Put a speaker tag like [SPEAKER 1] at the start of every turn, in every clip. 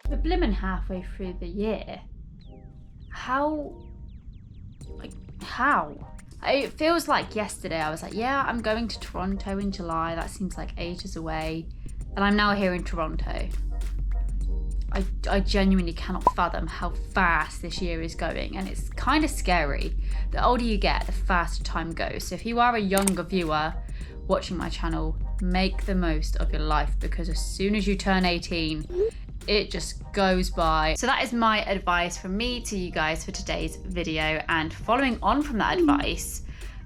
[SPEAKER 1] We're blimmin' halfway through the year. How? It feels like yesterday I was like, yeah, I'm going to Toronto in July. That seems like ages away. And I'm now here in Toronto. I genuinely cannot fathom how fast this year is going, and it's kind of scary. The older you get, the faster time goes. So if you are a younger viewer watching my channel, make the most of your life, because as soon as you turn 18, it just goes by. So that is my advice from me to you guys for today's video, and following on from that advice,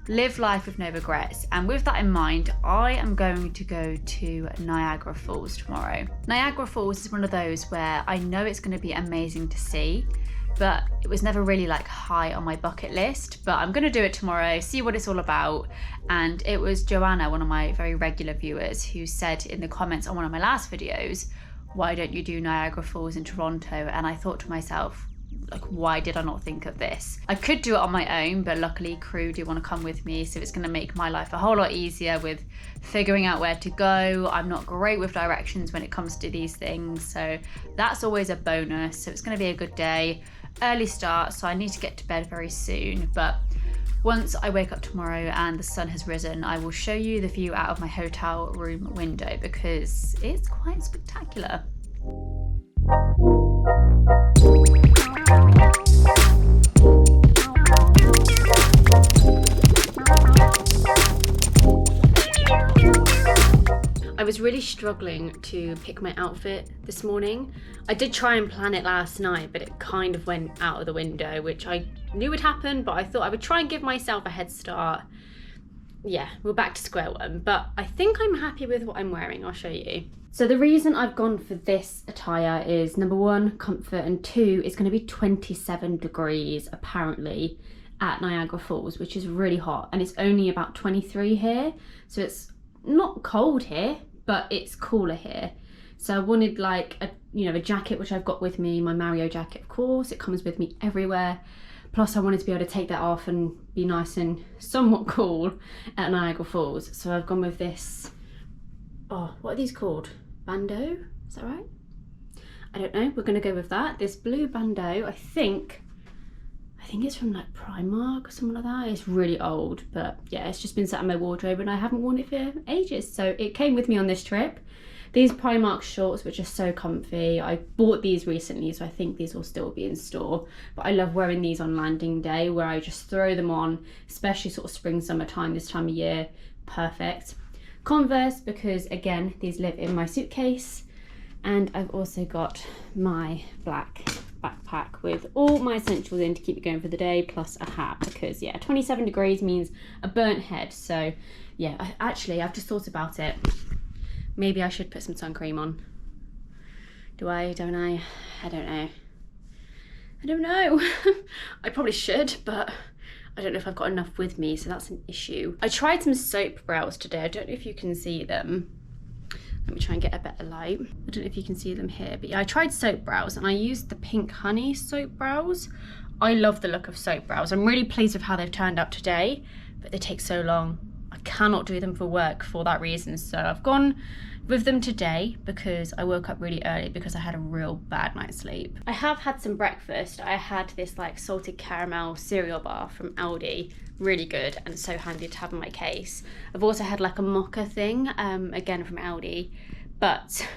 [SPEAKER 1] live life with no regrets. And with that in mind, I am going to go to Niagara Falls tomorrow. Niagara Falls is one of those where I know it's going to be amazing to see, but it was never really like high on my bucket list. But I'm going to do it tomorrow, see what it's all about. And it was Joanna, one of my very regular viewers, who said in the comments on one of my last videos, why don't you do Niagara Falls in Toronto? And I thought to myself, like, why did I not think of this? I could do it on my own, but luckily crew do want to come with me, so it's going to make my life a whole lot easier with figuring out where to go. I'm not great with directions when it comes to these things, so that's always a bonus. So it's going to be a good day. Early start, so I need to get to bed very soon, but once I wake up tomorrow and the sun has risen, I will show you the view out of my hotel room window, because it's quite spectacular. I was really struggling to pick my outfit this morning. I did try and plan it last night, but it kind of went out of the window, which I knew would happen, but I thought I would try and give myself a head start. Yeah, we're back to square one, but I think I'm happy with what I'm wearing. I'll show you. So the reason I've gone for this attire is, number one, comfort, and two, it's going to be 27 degrees apparently at Niagara Falls, which is really hot, and it's only about 23 here, so it's not cold here, but it's cooler here. So I wanted like a jacket, which I've got with me, my Mario jacket, of course. It comes with me everywhere. Plus I wanted to be able to take that off and be nice and somewhat cool at Niagara Falls. So I've gone with this, oh, what are these called? Bandeau, is that right? I don't know, we're gonna go with that. This blue bandeau, I think it's from like Primark or something like that. It's really old, but yeah, it's just been sat in my wardrobe and I haven't worn it for ages. So it came with me on this trip. These Primark shorts, which are so comfy. I bought these recently, so I think these will still be in store. But I love wearing these on landing day, where I just throw them on, especially sort of spring, summertime, this time of year. Perfect. Converse, because again, these live in my suitcase. And I've also got my black backpack with all my essentials in to keep it going for the day, plus a hat, because yeah, 27 degrees means a burnt head. So yeah, I've just thought about it. Maybe I should put some sun cream on. Do I? Don't I? I don't know. I don't know. I probably should, but I don't know if I've got enough with me, so that's an issue. I tried some soap brows today. I don't know if you can see them. Let me try and get a better light. I don't know if you can see them here, but yeah, I tried soap brows and I used the Pink Honey soap brows. I love the look of soap brows. I'm really pleased with how they've turned out today, but they take so long. I cannot do them for work for that reason. So I've gone with them today because I woke up really early because I had a real bad night's sleep. I have had some breakfast. I had this like salted caramel cereal bar from Aldi. Really good and so handy to have in my case. I've also had like a mocha thing, again from Aldi. But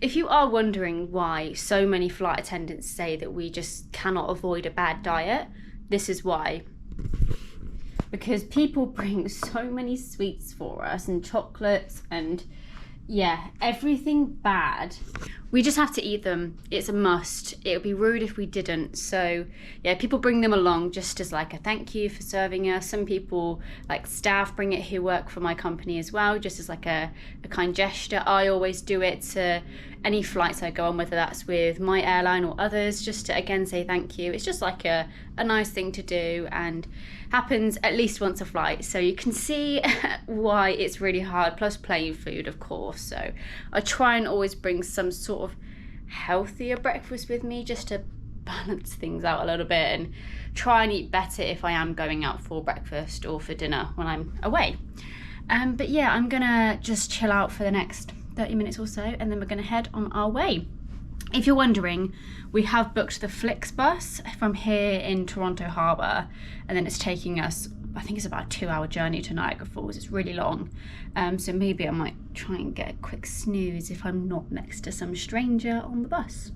[SPEAKER 1] if you are wondering why so many flight attendants say that we just cannot avoid a bad diet, this is why. Because people bring so many sweets for us and chocolates and yeah, everything bad. We just have to eat them. It's a must. It would be rude if we didn't. So yeah, people bring them along just as like a thank you for serving us. Some people, like staff, bring it who work for my company as well, just as like a kind gesture. I always do it to any flights I go on, whether that's with my airline or others, just to again say thank you. It's just like a nice thing to do and happens at least once a flight. So you can see why it's really hard, plus plain food, of course. So I try and always bring some sort of healthier breakfast with me just to balance things out a little bit and try and eat better if I am going out for breakfast or for dinner when I'm away. But yeah, I'm gonna just chill out for the next 30 minutes or so, and then we're gonna head on our way. If you're wondering, we have booked the Flixbus from here in Toronto Harbour, and then it's taking us, I think it's about a 2-hour journey to Niagara Falls. It's really long. So maybe I might try and get a quick snooze if I'm not next to some stranger on the bus.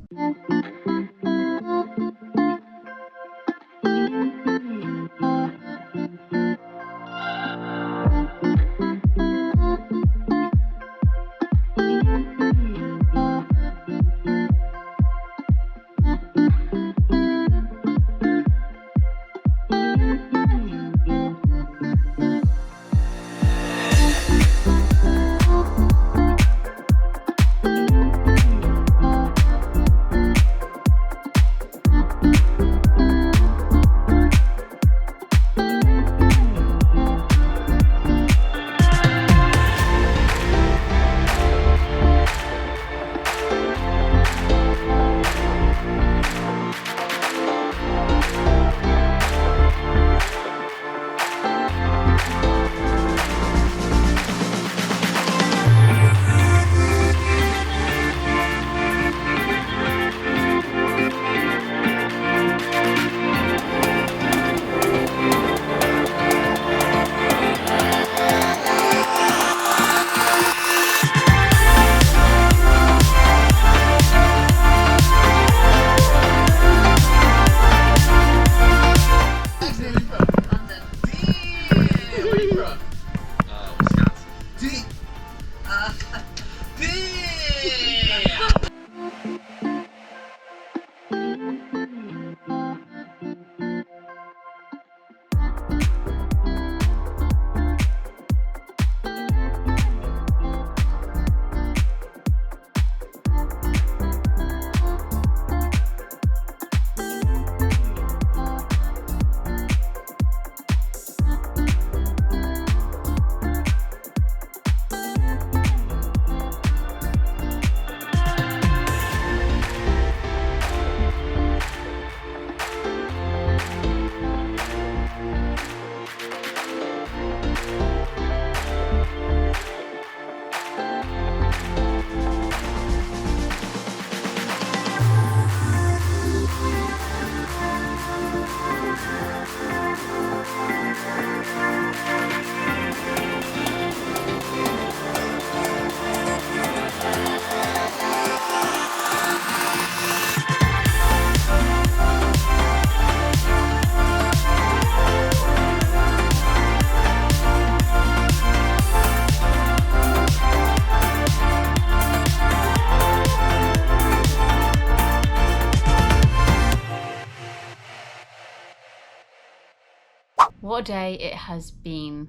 [SPEAKER 1] What a day it has been.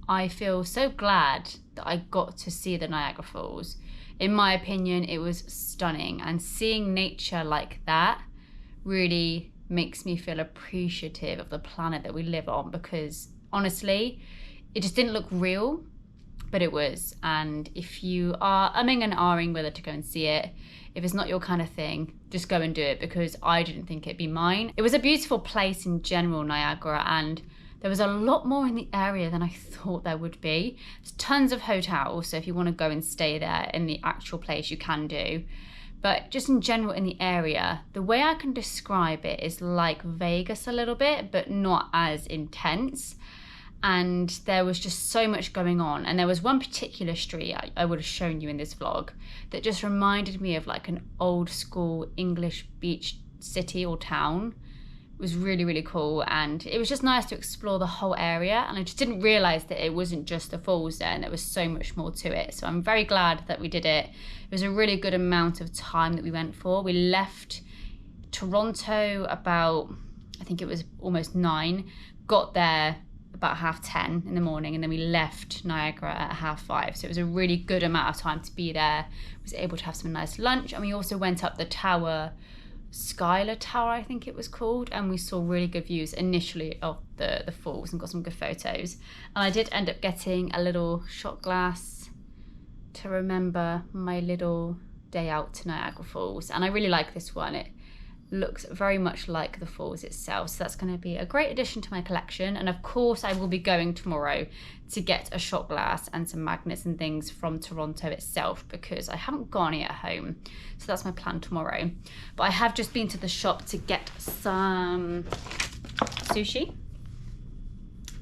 [SPEAKER 1] I feel so glad that I got to see the Niagara Falls. In my opinion, it was stunning, and seeing nature like that really makes me feel appreciative of the planet that we live on, because honestly, it just didn't look real, but it was. And if you are umming and ahhing whether to go and see it, if it's not your kind of thing, just go and do it, because I didn't think it'd be mine. It was a beautiful place in general, Niagara, and there was a lot more in the area than I thought there would be. There's tons of hotels, so if you want to go and stay there in the actual place, you can do. But just in general in the area, the way I can describe it is like Vegas a little bit, but not as intense. And there was just so much going on. And there was one particular street I would have shown you in this vlog that just reminded me of like an old school English beach city or town. It was really, really cool, and it was just nice to explore the whole area. And I just didn't realize that it wasn't just the falls there, and there was so much more to it. So I'm very glad that we did it. It was a really good amount of time that we went for. We left Toronto about, I think it was almost 9, got there about 10:30 in the morning, and then we left Niagara at 5:30. So it was a really good amount of time to be there. Was able to have some nice lunch, and we also went up the tower, Skylar Tower I think it was called, and we saw really good views initially of the falls and got some good photos. And I did end up getting a little shot glass to remember my little day out to Niagara Falls, and I really like this one. looks very much like the falls itself. So that's going to be a great addition to my collection. And of course I will be going tomorrow to get a shot glass and some magnets and things from Toronto itself, because I haven't got any at home. So that's my plan tomorrow. But I have just been to the shop to get some sushi.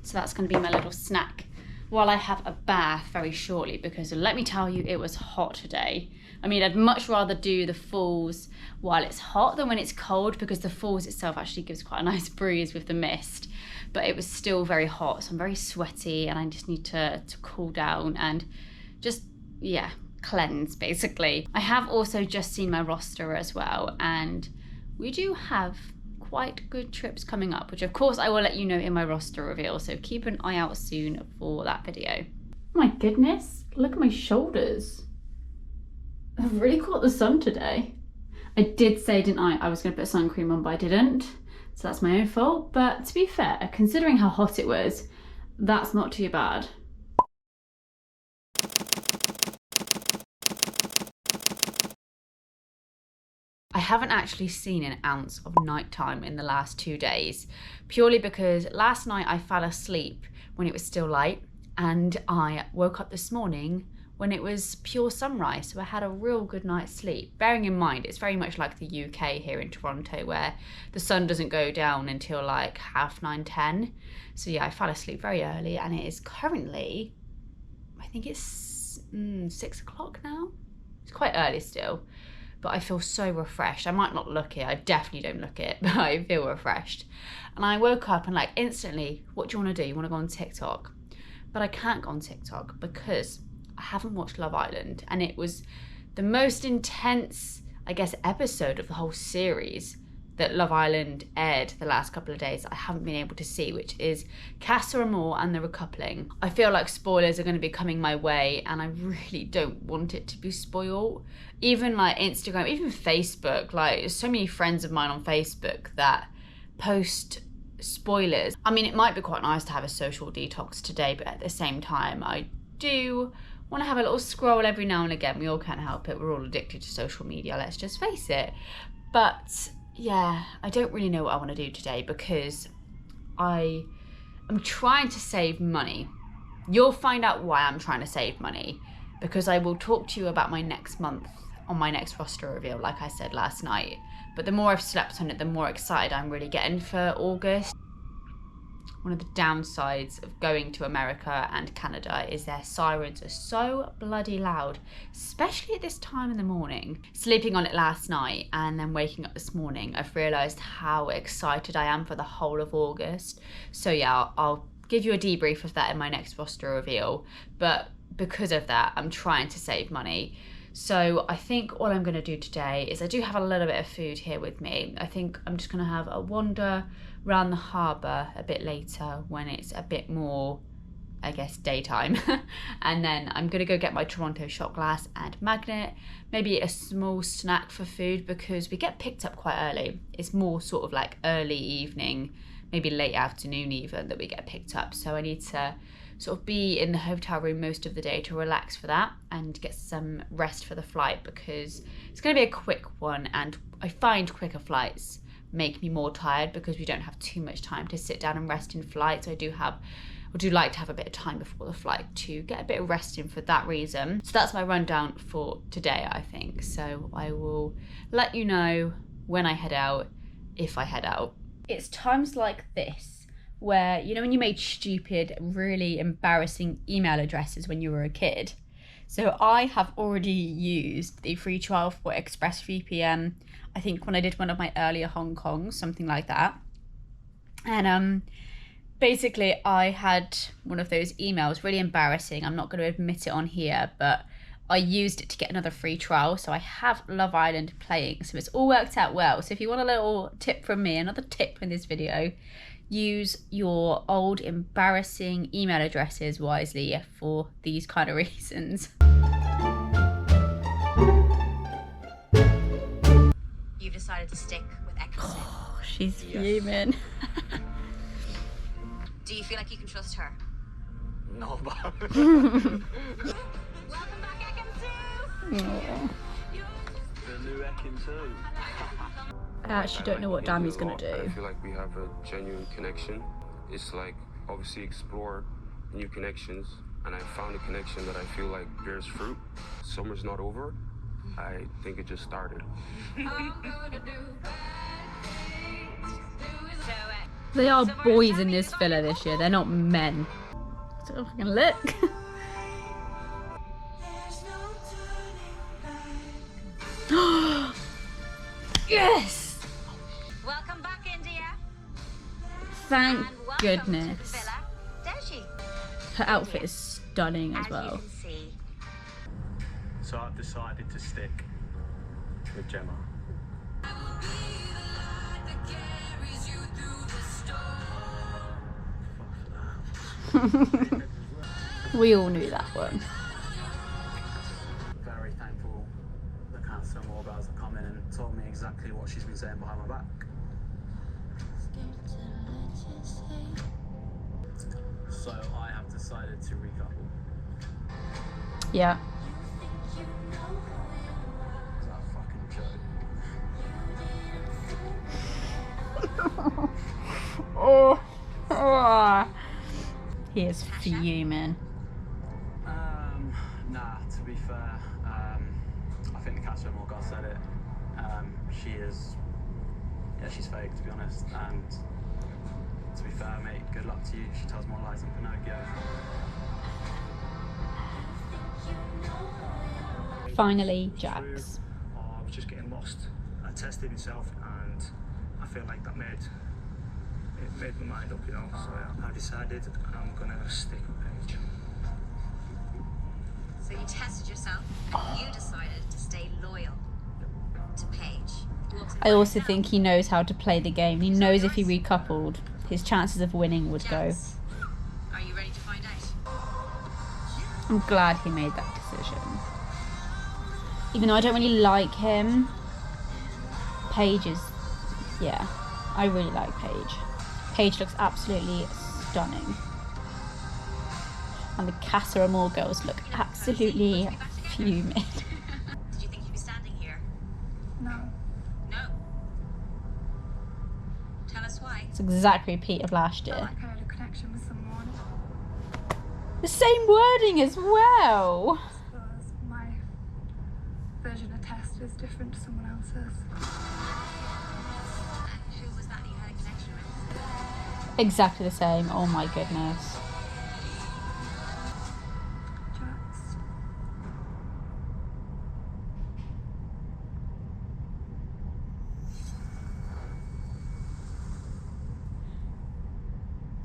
[SPEAKER 1] So that's going to be my little snack while I have a bath very shortly, because let me tell you, it was hot today. I mean, I'd much rather do the falls while it's hot than when it's cold, because the falls itself actually gives quite a nice breeze with the mist, but it was still very hot, so I'm very sweaty and I just need to cool down and just, yeah, cleanse basically. I have also just seen my roster as well, and we do have quite good trips coming up, which of course I will let you know in my roster reveal, so keep an eye out soon for that video. Oh my goodness, look at my shoulders. I've really caught the sun today. I did say, didn't I was going to put sun cream on, but I didn't. So that's my own fault. But to be fair, considering how hot it was, that's not too bad. I haven't actually seen an ounce of nighttime in the last 2 days, purely because last night I fell asleep when it was still light, and I woke up this morning when it was pure sunrise, so I had a real good night's sleep. Bearing in mind, it's very much like the UK here in Toronto, where the sun doesn't go down until like 9:30, 10. So yeah, I fell asleep very early, and it is currently, I think it's 6 o'clock now. It's quite early still, but I feel so refreshed. I might not look it, I definitely don't look it, but I feel refreshed. And I woke up and like instantly, what do you want to do? You want to go on TikTok? But I can't go on TikTok because I haven't watched Love Island, and it was the most intense, I guess, episode of the whole series that Love Island aired the last couple of days I haven't been able to see, which is Casa Amour and the Recoupling. I feel like spoilers are going to be coming my way, and I really don't want it to be spoiled. Even like Instagram, even Facebook, like there's so many friends of mine on Facebook that post spoilers. I mean, it might be quite nice to have a social detox today, but at the same time, I do want to have a little scroll every now and again. We all can't help it. We're all addicted to social media, let's just face it. But yeah, I don't really know what I want to do today, because I am trying to save money. You'll find out why I'm trying to save money, because I will talk to you about my next month on my next roster reveal, like I said last night. But the more I've slept on it, the more excited I'm really getting for August. One of the downsides of going to America and Canada is their sirens are so bloody loud, especially at this time in the morning. Sleeping on it last night and then waking up this morning, I've realised how excited I am for the whole of August. So yeah, I'll give you a debrief of that in my next roster reveal. But because of that, I'm trying to save money. So I think all I'm going to do today is, I do have a little bit of food here with me. I think I'm just going to have a wander around the harbour a bit later when it's a bit more, I guess, daytime. And then I'm going to go get my Toronto shot glass and magnet, maybe a small snack for food, because we get picked up quite early. It's more sort of like early evening, maybe late afternoon even, that we get picked up. So I need to sort of be in the hotel room most of the day to relax for that and get some rest for the flight, because it's going to be a quick one, and I find quicker flights make me more tired because we don't have too much time to sit down and rest in flight. So I do like to have a bit of time before the flight to get a bit of rest in for that reason. So that's my rundown for today, I think. So I will let you know when I head out, if I head out. It's times like this where, you know, when you made stupid, really embarrassing email addresses when you were a kid. So I have already used the free trial for ExpressVPN, I think when I did one of my earlier Hong Kongs, something like that. And basically I had one of those emails, really embarrassing. I'm not going to admit it on here, but I used it to get another free trial. So I have Love Island playing, so it's all worked out well. So if you want a little tip from me, another tip in this video, use your old embarrassing email addresses wisely for these kind of reasons.
[SPEAKER 2] You've decided to stick with Echo.
[SPEAKER 1] Oh, she's fuming.
[SPEAKER 2] Do you feel like you can trust her?
[SPEAKER 3] No, but
[SPEAKER 2] Welcome back, Ekin 2!
[SPEAKER 1] Oh.
[SPEAKER 3] the new Ekin too. I actually don't know what Dami's gonna do.
[SPEAKER 4] I feel like we have a genuine connection. It's like obviously explore new connections, and I found a connection that I feel like bears fruit. Summer's not over. I think it just started.
[SPEAKER 3] They are boys in this villa this year, they're not men. So if I can look. Yes!
[SPEAKER 2] Welcome back, India.
[SPEAKER 3] Thank
[SPEAKER 2] And welcome
[SPEAKER 3] goodness.
[SPEAKER 2] to the villa, Doshi.
[SPEAKER 3] Her outfit is stunning as
[SPEAKER 2] As
[SPEAKER 3] well.
[SPEAKER 2] you can see.
[SPEAKER 5] So I've decided to stick with Jemma.
[SPEAKER 3] We all knew that one.
[SPEAKER 5] Very thankful the Casa Amour girls have come in and told me exactly what she's been saying behind my back. So I have decided to recouple.
[SPEAKER 3] Yeah.
[SPEAKER 5] Is that a fucking joke?
[SPEAKER 3] Oh. He is fuming.
[SPEAKER 5] Nah, to be fair, I think the Casa Amour girl said it. She is, yeah, she's fake, to be honest. And to be fair, mate, good luck to you. She tells more lies than Pinocchio.
[SPEAKER 3] Finally, Jax.
[SPEAKER 5] I was just getting lost. I tested myself, and I feel like that made my mind up, you know. So I decided I'm gonna stick with Paige.
[SPEAKER 2] So you tested yourself and you decided to stay loyal to Paige.
[SPEAKER 3] I also think he knows how to play the game. He knows if he recoupled, his chances of winning would go.
[SPEAKER 2] Jax, are you ready to find out?
[SPEAKER 3] I'm glad he made that decision. Even though I don't really like him, Paige is, yeah, I really like Paige. Paige looks absolutely stunning. And the Casa Amour girls look absolutely fuming.
[SPEAKER 2] Did you think you'd be standing here?
[SPEAKER 6] No.
[SPEAKER 2] No. Tell us why.
[SPEAKER 3] It's exactly repeat of last
[SPEAKER 6] I
[SPEAKER 3] year.
[SPEAKER 6] like I had a connection with someone.
[SPEAKER 3] The same wording as well.
[SPEAKER 6] Suppose my version of test is different to someone else's.
[SPEAKER 2] And who was that you had a connection with?
[SPEAKER 3] Exactly the same. Oh my goodness.
[SPEAKER 6] Jax.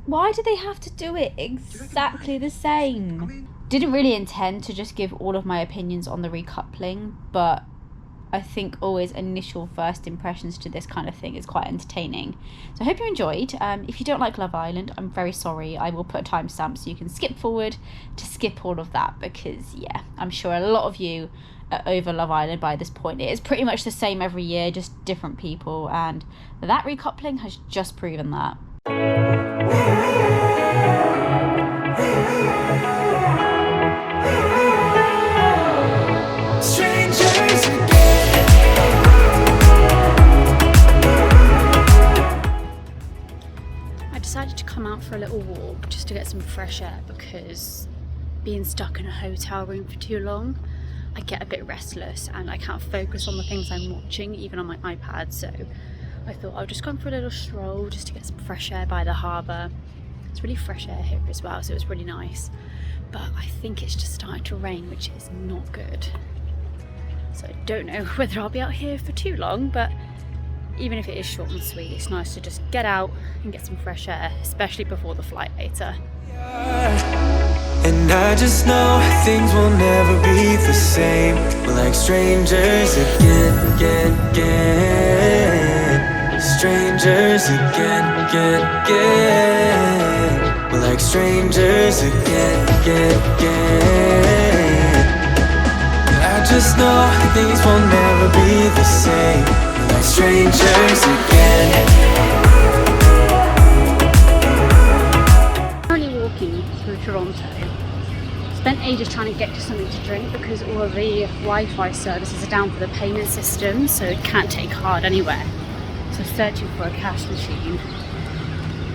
[SPEAKER 3] Why do they have to do it exactly the same? Didn't really intend to just give all of my opinions on the recoupling, but I think always initial first impressions to this kind of thing is quite entertaining. So I hope you enjoyed. If you don't like Love Island, I'm very sorry. I will put a timestamp so you can skip forward to skip all of that, because yeah, I'm sure a lot of you are over Love Island by this point. It is pretty much the same every year, just different people, and that recoupling has just proven that.
[SPEAKER 7] Strangers again.
[SPEAKER 1] I decided to come out for a little walk just to get some fresh air, because being stuck in a hotel room for too long, I get a bit restless and I can't focus on the things I'm watching, even on my iPad. So I thought I'll just come for a little stroll just to get some fresh air by the harbour. It's really fresh air here as well, so it was really nice. But I think it's just starting to rain, which is not good. So I don't know whether I'll be out here for too long, but even if it is short and sweet, it's nice to just get out and get some fresh air, especially before the flight later.
[SPEAKER 7] And I just know things will never be the same. We're like strangers again. Strangers again. We're like strangers again. I just know things will never be the same. We're like strangers again.
[SPEAKER 1] Currently walking through Toronto. Spent ages trying to get to something to drink because all of the Wi-Fi services are down for the payment system, so it can't take card anywhere.
[SPEAKER 3] So searching for a cash machine,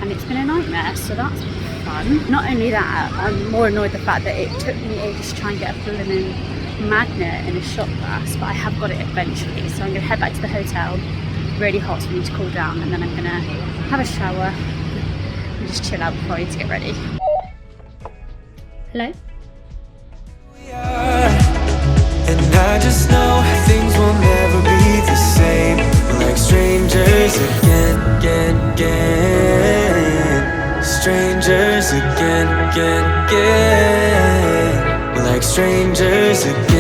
[SPEAKER 3] and it's been a nightmare, so that's been fun. Not only that, I'm more annoyed the fact that it took me ages to try and get a blooming magnet in a shot glass, but I have got it eventually. So I'm going to head back to the hotel, really hot, so I need to cool down, and then I'm going to have a shower and just chill out before I need to get ready. Hello?
[SPEAKER 7] And I just know things will never be the same. We're like strangers again. Strangers again. We're like strangers again.